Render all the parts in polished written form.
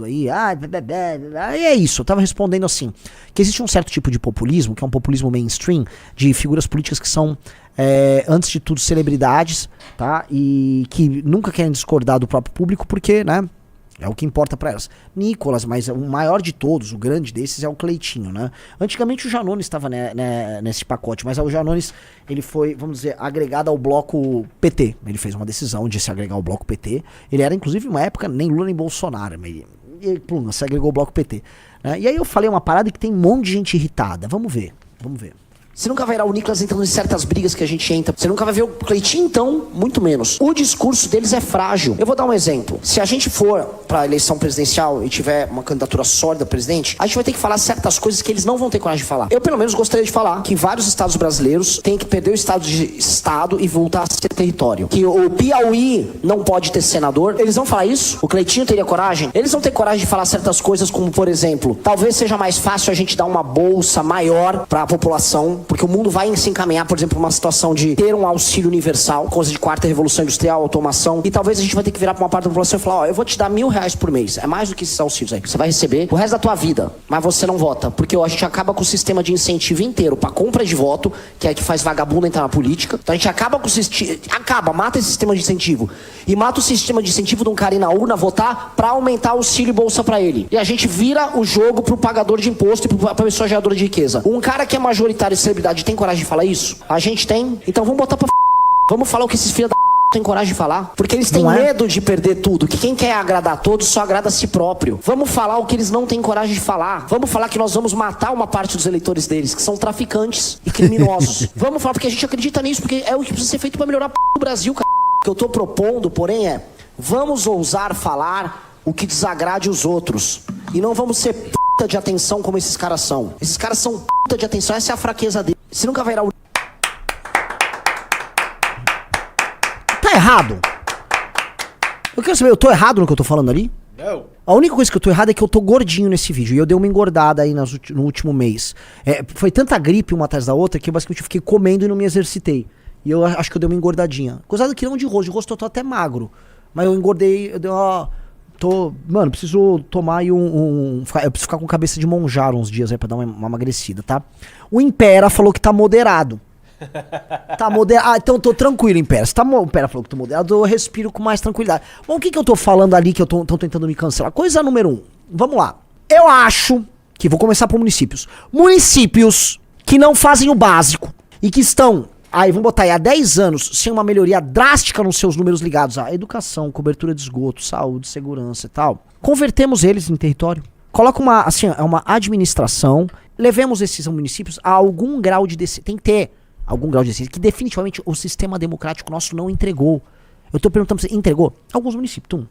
Aí, é isso, eu tava respondendo assim, que existe um certo tipo de populismo, que é um populismo mainstream, de figuras políticas que são, antes de tudo, celebridades, tá? E que nunca querem discordar do próprio público, porque, né, é o que importa pra elas. Nicolas, mas o maior de todos, o grande desses é o Cleitinho, né? Antigamente o Janones estava nesse pacote, mas o Janones, ele foi, vamos dizer, agregado ao bloco PT. Ele fez uma decisão de se agregar ao bloco PT. Ele era, inclusive, uma época, nem Lula nem Bolsonaro, e plum, se agregou ao bloco PT. Né? E aí eu falei uma parada que tem um monte de gente irritada. Vamos ver. Você nunca vai ver o Nicolas entrando em certas brigas que a gente entra. Você nunca vai ver o Cleitinho, então, muito menos. O discurso deles é frágil. Eu vou dar um exemplo. Se a gente for pra eleição presidencial e tiver uma candidatura sólida a presidente, a gente vai ter que falar certas coisas que eles não vão ter coragem de falar. Eu, pelo menos, gostaria de falar que vários estados brasileiros têm que perder o estado de estado e voltar a ser território. Que o Piauí não pode ter senador. Eles vão falar isso? O Cleitinho teria coragem? Eles vão ter coragem de falar certas coisas como, por exemplo, talvez seja mais fácil a gente dar uma bolsa maior pra população, porque o mundo vai se encaminhar, por exemplo, uma situação de ter um auxílio universal, coisa de quarta revolução industrial, automação, e talvez a gente vai ter que virar pra uma parte da população e falar, ó, eu vou te dar R$1.000 por mês, é mais do que esses auxílios aí, você vai receber o resto da tua vida, mas você não vota, porque a gente acaba com o sistema de incentivo inteiro pra compra de voto, que é que faz vagabundo entrar na política, então a gente acaba com o sistema, mata esse sistema de incentivo, e mata o sistema de incentivo de um cara ir na urna votar pra aumentar o auxílio e bolsa pra ele, e a gente vira o jogo pro pagador de imposto e pra pessoa geradora de riqueza. Um cara que é majoritário e celebridade tem coragem de falar isso? A gente tem. Então vamos botar pra vamos falar o que esses filhos da têm coragem de falar. Porque eles têm medo de perder tudo. Que quem quer agradar todos só agrada a si próprio. Vamos falar o que eles não têm coragem de falar. Vamos falar que nós vamos matar uma parte dos eleitores deles, que são traficantes e criminosos. Vamos falar porque a gente acredita nisso, porque é o que precisa ser feito pra melhorar o Brasil, cara. O que eu tô propondo, porém, é vamos ousar falar o que desagrade os outros. E não vamos ser de atenção como esses caras são. Esses caras são de atenção, essa é a fraqueza deles. Você nunca vai ir ao... Tá errado? Eu quero saber, eu tô errado no que eu tô falando ali? Não. A única coisa que eu tô errado é que eu tô gordinho nesse vídeo. E eu dei uma engordada aí no último mês. Foi tanta gripe uma atrás da outra que eu basicamente fiquei comendo e não me exercitei. E eu acho que eu dei uma engordadinha. Coisa que não de rosto eu tô até magro. Mas eu engordei, eu dei uma... Mano, preciso tomar aí eu preciso ficar com cabeça de monjaro uns dias aí pra dar uma emagrecida, tá? O Impera falou que tá moderado. Tá moderado. Ah, então eu tô tranquilo, Impera. Se o Impera falou que tô moderado, eu respiro com mais tranquilidade. Bom, o que eu tô falando ali que eu tô tentando me cancelar? Coisa número 1. Vamos lá. Eu acho que vou começar por municípios. Municípios que não fazem o básico e que estão... Aí, vamos botar aí, há 10 anos, sem uma melhoria drástica nos seus números ligados à educação, cobertura de esgoto, saúde, segurança e tal. Convertemos eles em território. Coloca uma administração, levemos esses municípios a algum grau de decência. Tem que ter algum grau de decência, que definitivamente o sistema democrático nosso não entregou. Eu tô perguntando pra você, entregou? Alguns municípios,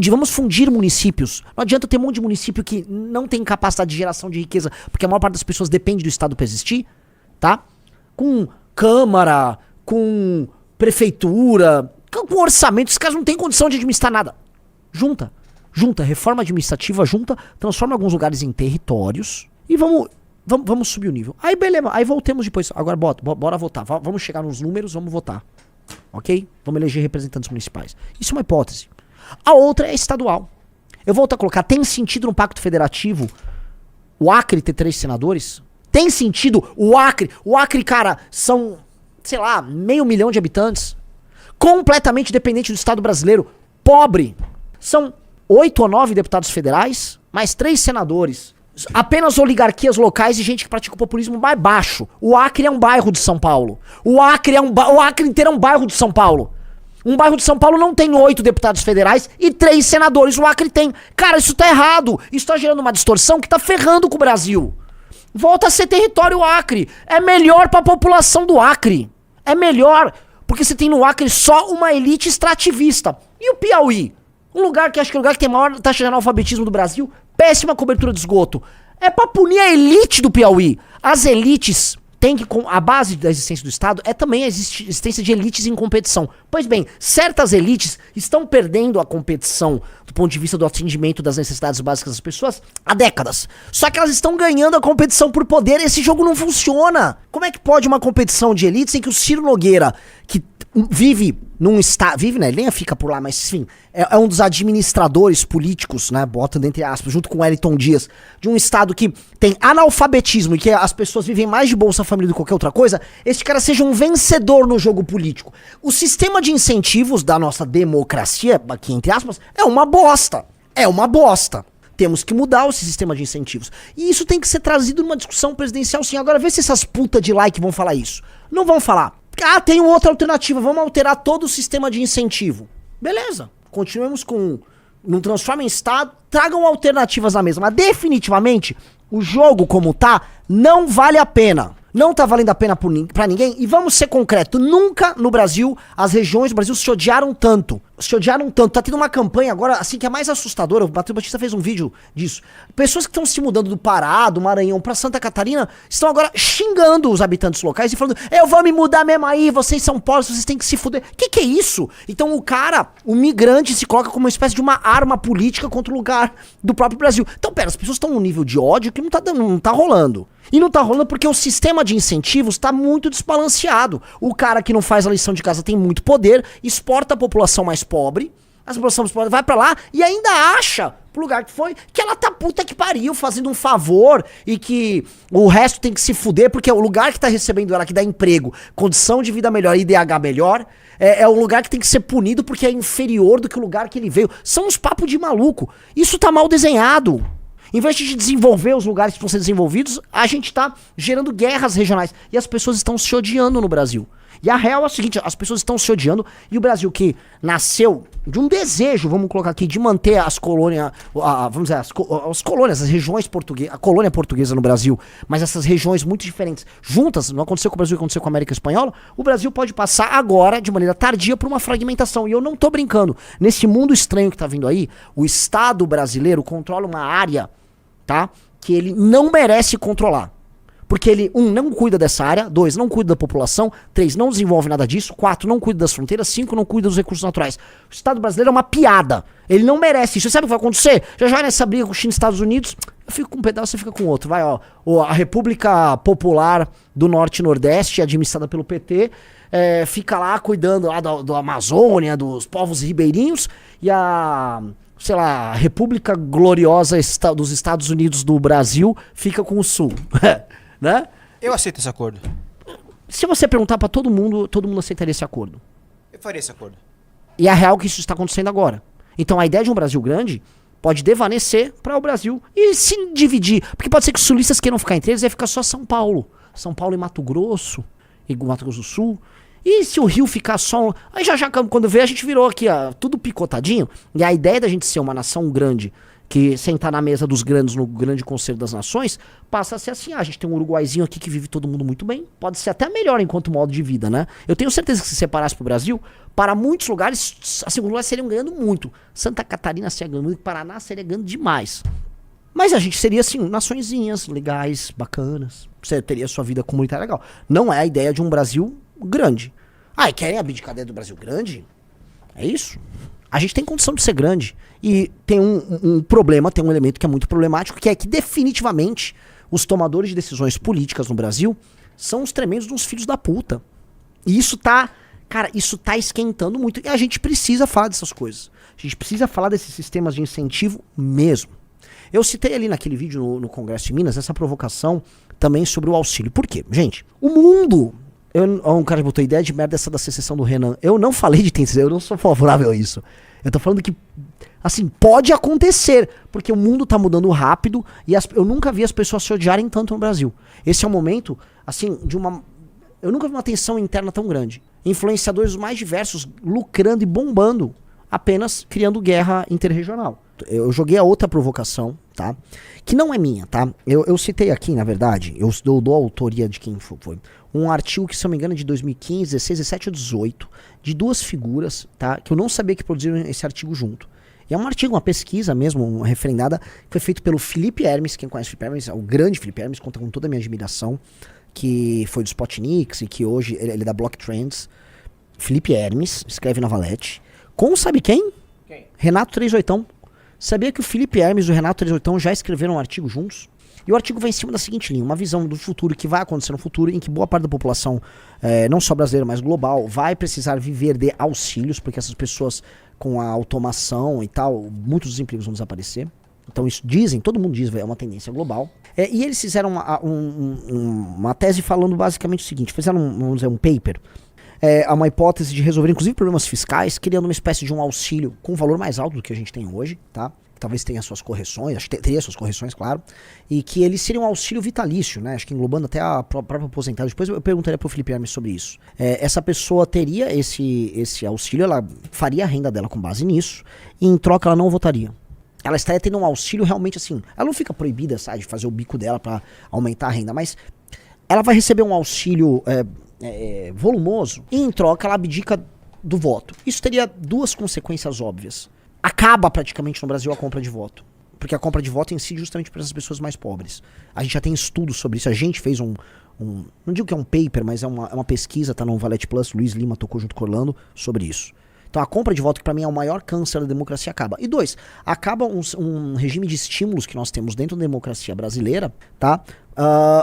vamos fundir municípios. Não adianta ter um monte de município que não tem capacidade de geração de riqueza, porque a maior parte das pessoas depende do Estado pra existir, tá? Com Câmara, com Prefeitura, com orçamento, esses caras não têm condição de administrar nada. Junta, reforma administrativa, transforma alguns lugares em territórios e vamos subir o nível. Aí beleza, aí voltemos depois. Agora bora votar, vamos chegar nos números, vamos votar. Ok? Vamos eleger representantes municipais. Isso é uma hipótese. A outra é estadual. Eu volto a colocar, tem sentido no Pacto Federativo o Acre ter 3 senadores? Tem sentido o Acre? O Acre, cara, são, sei lá, 500 mil de habitantes. Completamente dependente do Estado brasileiro. Pobre. São 8 ou 9 deputados federais, mais 3 senadores. Apenas oligarquias locais e gente que pratica o populismo mais baixo. O Acre é um bairro de São Paulo. O Acre inteiro é um bairro de São Paulo. Um bairro de São Paulo não tem 8 deputados federais e 3 senadores. O Acre tem. Cara, isso tá errado. Isso tá gerando uma distorção que tá ferrando com o Brasil. Volta a ser território Acre. É melhor pra população do Acre. É melhor, porque você tem no Acre só uma elite extrativista. E o Piauí? Um lugar que acho que é o lugar que tem a maior taxa de analfabetismo do Brasil, péssima cobertura de esgoto. É pra punir a elite do Piauí. As elites têm que... A base da existência do Estado é também a existência de elites em competição. Pois bem, certas elites estão perdendo a competição do ponto de vista do atendimento das necessidades básicas das pessoas há décadas. Só que elas estão ganhando a competição por poder. Esse jogo não funciona. Como é que pode uma competição de elites em que o Ciro Nogueira, que vive num estado, vive, né, ele nem fica por lá, mas enfim, é um dos administradores políticos, né, bota entre aspas, junto com o Wellington Dias, de um estado que tem analfabetismo e que as pessoas vivem mais de Bolsa Família do que qualquer outra coisa, esse cara seja um vencedor no jogo político. O sistema de incentivos da nossa democracia, aqui entre aspas, é uma bosta. É uma bosta. Temos que mudar esse sistema de incentivos. E isso tem que ser trazido numa discussão presidencial, sim. Agora, vê se essas putas de like vão falar isso. Não vão falar. Ah, tem outra alternativa, vamos alterar todo o sistema de incentivo. Beleza, continuemos com... Não transforma em Estado, tragam alternativas na mesa. Mas definitivamente, o jogo como tá, não vale a pena. Não tá valendo a pena pra ninguém. E vamos ser concreto, nunca no Brasil, as regiões do Brasil se odiaram tanto. Se odiaram tanto. Tá tendo uma campanha agora, assim, que é mais assustadora. O Matheus Batista fez um vídeo disso. Pessoas que estão se mudando do Pará, do Maranhão pra Santa Catarina, estão agora xingando os habitantes locais e falando: eu vou me mudar mesmo aí, vocês são pobres, vocês têm que se fuder. Que é isso? Então o cara, o migrante, se coloca como uma espécie de uma arma política contra o lugar do próprio Brasil. Então, pera, as pessoas estão num nível de ódio que não tá rolando. E não tá rolando porque o sistema de incentivos tá muito desbalanceado. O cara que não faz a lição de casa tem muito poder, exporta a população mais pobre, a população mais pobre vai pra lá e ainda acha, pro lugar que foi, que ela tá puta que pariu, fazendo um favor e que o resto tem que se fuder porque o lugar que tá recebendo ela, que dá emprego, condição de vida melhor, IDH melhor, é um lugar que tem que ser punido porque é inferior do que o lugar que ele veio. São uns papos de maluco. Isso tá mal desenhado. Em vez de desenvolver os lugares que vão ser desenvolvidos, a gente tá gerando guerras regionais. E as pessoas estão se odiando no Brasil. E a real é o seguinte, as pessoas estão se odiando e o Brasil que nasceu de um desejo, vamos colocar aqui, de manter as colônias, vamos dizer, as colônias, as regiões portuguesas, a colônia portuguesa no Brasil, mas essas regiões muito diferentes, juntas, não aconteceu com o Brasil, aconteceu com a América Espanhola, o Brasil pode passar agora, de maneira tardia, por uma fragmentação. E eu não tô brincando. Nesse mundo estranho que tá vindo aí, o Estado brasileiro controla uma área, tá? Que ele não merece controlar. Porque ele, não cuida dessa área, 2, não cuida da população, 3, não desenvolve nada disso, 4, não cuida das fronteiras, 5, não cuida dos recursos naturais. O Estado brasileiro é uma piada. Ele não merece isso. Você sabe o que vai acontecer? Já nessa briga com China e Estados Unidos, eu fico com um pedaço, você fica com outro. Vai, ó. A República Popular do Norte e Nordeste, administrada pelo PT, fica lá cuidando lá do Amazônia, dos povos ribeirinhos, e a... sei lá, a República Gloriosa dos Estados Unidos do Brasil fica com o Sul, né? Eu aceito esse acordo. Se você perguntar pra todo mundo aceitaria esse acordo. Eu faria esse acordo. E é real que isso está acontecendo agora. Então a ideia de um Brasil grande pode devanecer para o Brasil e se dividir. Porque pode ser que os sulistas queiram ficar entre eles e vai ficar só São Paulo. São Paulo e Mato Grosso, e Mato Grosso do Sul. E se o Rio ficar só... Aí já quando vê, a gente virou aqui, ó, tudo picotadinho. E a ideia da gente ser uma nação grande, que sentar na mesa dos grandes no grande conselho das nações, passa a ser assim, a gente tem um uruguaizinho aqui que vive todo mundo muito bem, pode ser até melhor enquanto modo de vida, né? Eu tenho certeza que se separasse pro Brasil, para muitos lugares, assim, os lugares seriam ganhando muito. Santa Catarina seria ganhando muito, Paraná seria ganhando demais. Mas a gente seria, assim, naçõezinhas legais, bacanas, você teria sua vida comunitária legal. Não é a ideia de um Brasil grande. Ah, e querem abdicar a ideia do Brasil grande? É isso? A gente tem condição de ser grande. E tem um problema, tem um elemento que é muito problemático, que é que definitivamente os tomadores de decisões políticas no Brasil são os tremendos uns filhos da puta. E isso tá, cara, isso tá esquentando muito. E a gente precisa falar dessas coisas. A gente precisa falar desses sistemas de incentivo mesmo. Eu citei ali naquele vídeo no Congresso de Minas essa provocação também sobre o auxílio. Por quê? Gente, o mundo... um cara botou ideia de merda essa da secessão do Renan. Eu não falei de eu não sou favorável a isso. Eu tô falando que, assim, pode acontecer, porque o mundo tá mudando rápido e eu nunca vi as pessoas se odiarem tanto no Brasil. Esse é um momento, assim, eu nunca vi uma tensão interna tão grande. Influenciadores mais diversos lucrando e bombando, apenas criando guerra interregional. Eu joguei a outra provocação, tá? Que não é minha, tá? Eu citei aqui, na verdade, eu dou a autoria de quem foi. Um artigo que, se eu não me engano, é de 2015, 16, 17 ou 18, de duas figuras, tá? Que eu não sabia que produziram esse artigo junto. E é um artigo, uma pesquisa mesmo, uma referendada, que foi feito pelo Felipe Hermes. Quem conhece o Felipe Hermes, é o grande Felipe Hermes, conta com toda a minha admiração, que foi do Spotnix e que hoje ele é da Block Trends. Felipe Hermes, escreve na Valete. Com sabe quem? Quem? Renato 38. Sabia que o Felipe Hermes e o Renato Tresortão já escreveram um artigo juntos? E o artigo vai em cima da seguinte linha, uma visão do futuro que vai acontecer no futuro, em que boa parte da população, não só brasileira, mas global, vai precisar viver de auxílios, porque essas pessoas com a automação e tal, muitos dos empregos vão desaparecer. Então isso dizem, todo mundo diz, é uma tendência global. E eles fizeram uma tese falando basicamente o seguinte, fizeram, vamos dizer, um paper, uma hipótese de resolver inclusive problemas fiscais, criando uma espécie de um auxílio com um valor mais alto do que a gente tem hoje, tá? Talvez tenha suas correções, acho que teria suas correções, claro, e que ele seria um auxílio vitalício, né? Acho que englobando até a própria aposentagem. Depois eu perguntaria pro Felipe Hermes sobre isso. Essa pessoa teria esse auxílio, ela faria a renda dela com base nisso, e em troca ela não votaria. Ela estaria tendo um auxílio realmente assim, ela não fica proibida, sabe, de fazer o bico dela para aumentar a renda, mas ela vai receber um auxílio volumoso, e em troca ela abdica do voto. Isso teria duas consequências óbvias. Acaba praticamente no Brasil a compra de voto. Porque a compra de voto incide justamente para essas pessoas mais pobres. A gente já tem estudos sobre isso. A gente fez não digo que é um paper, mas é uma pesquisa, tá no Valete Plus, Luiz Lima tocou junto com o Orlando sobre isso. Então a compra de voto, que para mim é o maior câncer da democracia, acaba. E dois, acaba um regime de estímulos que nós temos dentro da democracia brasileira, tá?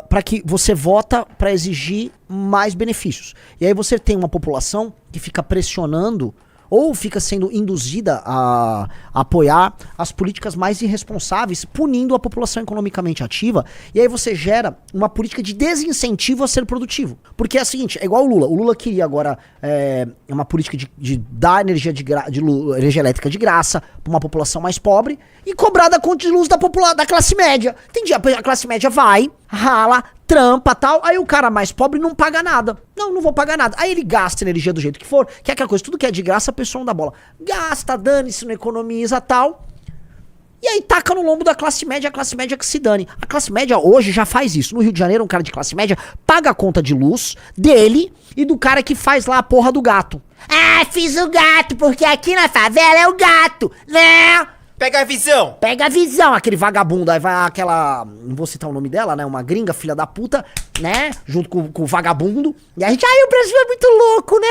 Para que você vota para exigir mais benefícios. E aí você tem uma população que fica pressionando ou fica sendo induzida a apoiar as políticas mais irresponsáveis, punindo a população economicamente ativa, e aí você gera uma política de desincentivo a ser produtivo. Porque é o seguinte, é igual o Lula. O Lula queria agora uma política de dar energia energia elétrica de graça para uma população mais pobre e cobrar da conta de luz da classe média. Entendi? A classe média vai, rala, trampa, tal, aí o cara mais pobre não paga nada. Não vou pagar nada. Aí ele gasta energia do jeito que for, que é aquela coisa, tudo que é de graça a pessoa não dá bola. Gasta, dane-se, não economiza, tal. E aí taca no lombo da classe média, a classe média que se dane. A classe média hoje já faz isso. No Rio de Janeiro, um cara de classe média paga a conta de luz dele e do cara que faz lá a porra do gato. Ah, fiz o gato, porque aqui na favela é o gato, né? Pega a visão! Pega a visão, aquele vagabundo, aí vai aquela, não vou citar o nome dela, né, uma gringa, filha da puta, né, junto com o vagabundo, e a gente, o Brasil é muito louco, né,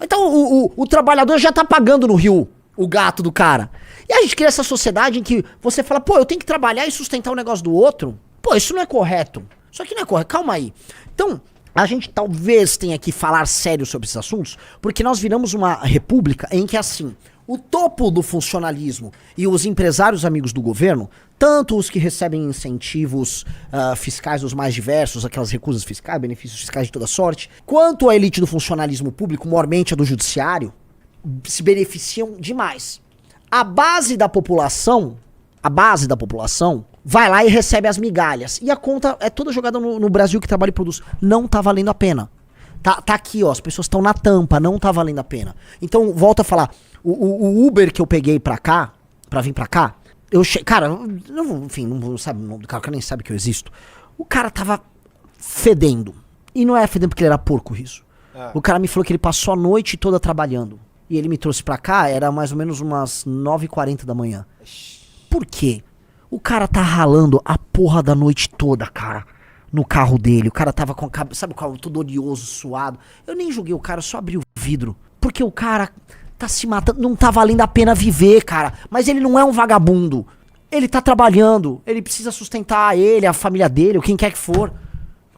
então o trabalhador já tá pagando no Rio o gato do cara, e a gente cria essa sociedade em que você fala, pô, eu tenho que trabalhar e sustentar o negócio do outro, pô, isso não é correto, isso aqui não é correto, calma aí, então a gente talvez tenha que falar sério sobre esses assuntos, porque nós viramos uma república em que assim, o topo do funcionalismo e os empresários amigos do governo, tanto os que recebem incentivos fiscais os mais diversos, aquelas recusas fiscais, benefícios fiscais de toda sorte, quanto a elite do funcionalismo público, mormente a do judiciário, se beneficiam demais. A base da população vai lá e recebe as migalhas. E a conta é toda jogada no Brasil que trabalha e produz. Não tá valendo a pena. Tá aqui, ó, as pessoas estão na tampa, não tá valendo a pena. Então, volta a falar, o Uber que eu peguei pra vir pra cá, cara, enfim, não sabe o nome do cara, o cara nem sabe que eu existo. O cara tava fedendo. E não é fedendo porque ele era porco, isso. O cara me falou que ele passou a noite toda trabalhando. E ele me trouxe pra cá, era mais ou menos umas 9h40 da manhã. Por quê? O cara tá ralando a porra da noite toda, cara. No carro dele, o cara tava com a cabeça, sabe, o carro todo oleoso, suado. Eu nem julguei o cara, eu só abri o vidro. Porque o cara tá se matando, não tá valendo a pena viver, cara. Mas ele não é um vagabundo. Ele tá trabalhando, ele precisa sustentar ele, a família dele, ou quem quer que for.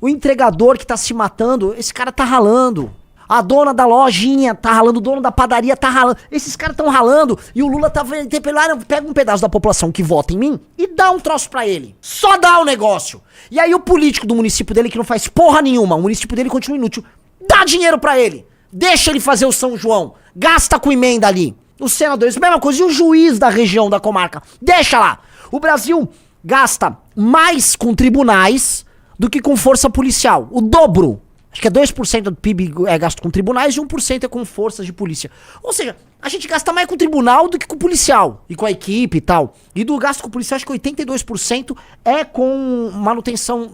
O entregador que tá se matando, esse cara tá ralando. A dona da lojinha tá ralando, o dono da padaria tá ralando. Esses caras tão ralando e o Lula tá pega um pedaço da população que vota em mim e dá um troço pra ele. Só dá o negócio. E aí o político do município dele que não faz porra nenhuma, o município dele continua inútil, dá dinheiro pra ele. Deixa ele fazer o São João. Gasta com emenda ali. Os senadores, mesma coisa. E o juiz da região, da comarca? Deixa lá. O Brasil gasta mais com tribunais do que com força policial. O dobro. Acho que é 2% do PIB é gasto com tribunais e 1% é com forças de polícia. Ou seja, a gente gasta mais com tribunal do que com policial. E com a equipe e tal. E do gasto com policial, acho que 82% é com manutenção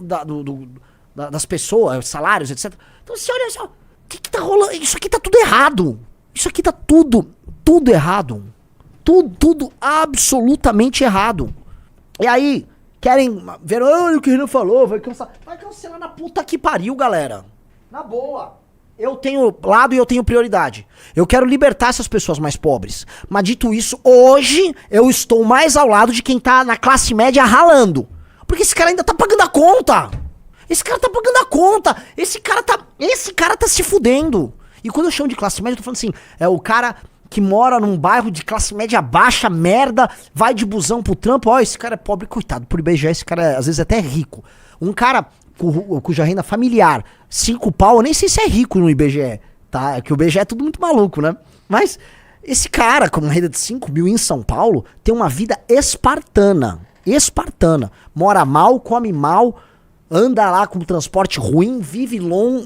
das pessoas, salários, etc. Então você olha só, o que tá rolando? Isso aqui tá tudo errado. Isso aqui tá tudo errado. Tudo absolutamente errado. E aí, querem ver, o que o Renan falou, vai cancelar na puta que pariu, galera. Na boa. Eu tenho lado e eu tenho prioridade. Eu quero libertar essas pessoas mais pobres. Mas dito isso, hoje eu estou mais ao lado de quem tá na classe média ralando. Porque esse cara ainda tá pagando a conta. Esse cara tá pagando a conta. Esse cara tá se fudendo. E quando eu chamo de classe média, eu tô falando assim, é o cara que mora num bairro de classe média baixa, merda, vai de busão pro trampo. Ó, esse cara é pobre, coitado. Por IBGE, esse cara às vezes até é rico. Um cara cuja renda familiar, 5 pau, eu nem sei se é rico no IBGE, tá? É que o IBGE é tudo muito maluco, né? Mas esse cara, com uma renda de 5 mil em São Paulo, tem uma vida espartana. Espartana. Mora mal, come mal, anda lá com transporte ruim,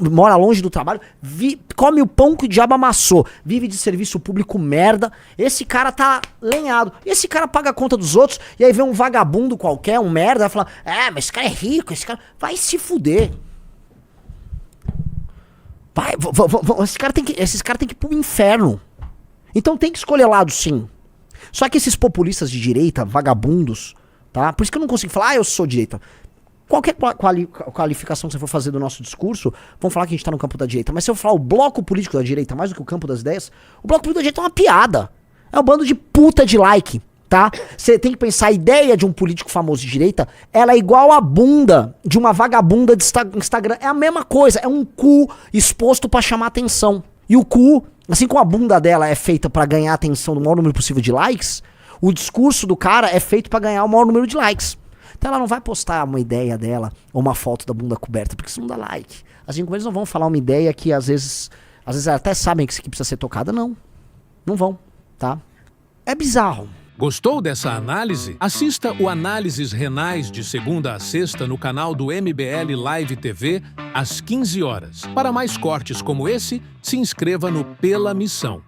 mora longe do trabalho, come o pão que o diabo amassou, vive de serviço público merda. Esse cara tá lenhado. Esse cara paga a conta dos outros, e aí vem um vagabundo qualquer, um merda, vai falar, mas esse cara é rico, esse cara vai se fuder. Esses caras tem que ir pro inferno. Então tem que escolher lado, sim. Só que esses populistas de direita, vagabundos, tá? Por isso que eu não consigo falar, eu sou direita. Qualquer qualificação que você for fazer do nosso discurso, vão falar que a gente tá no campo da direita. Mas se eu falar o bloco político da direita mais do que o campo das ideias, o bloco político da direita é uma piada. É um bando de puta de like, tá? Você tem que pensar, a ideia de um político famoso de direita, ela é igual a bunda de uma vagabunda de Instagram. É a mesma coisa, é um cu exposto pra chamar atenção. E o cu, assim como a bunda dela é feita pra ganhar a atenção do maior número possível de likes, o discurso do cara é feito pra ganhar o maior número de likes. Então ela não vai postar uma ideia dela ou uma foto da bunda coberta, porque isso não dá like. Assim como eles não vão falar uma ideia que às vezes até sabem que isso aqui precisa ser tocada, não. Não vão, tá? É bizarro. Gostou dessa análise? Assista o Análises Renais de segunda a sexta no canal do MBL Live TV, às 15 horas. Para mais cortes como esse, se inscreva no Pela Missão.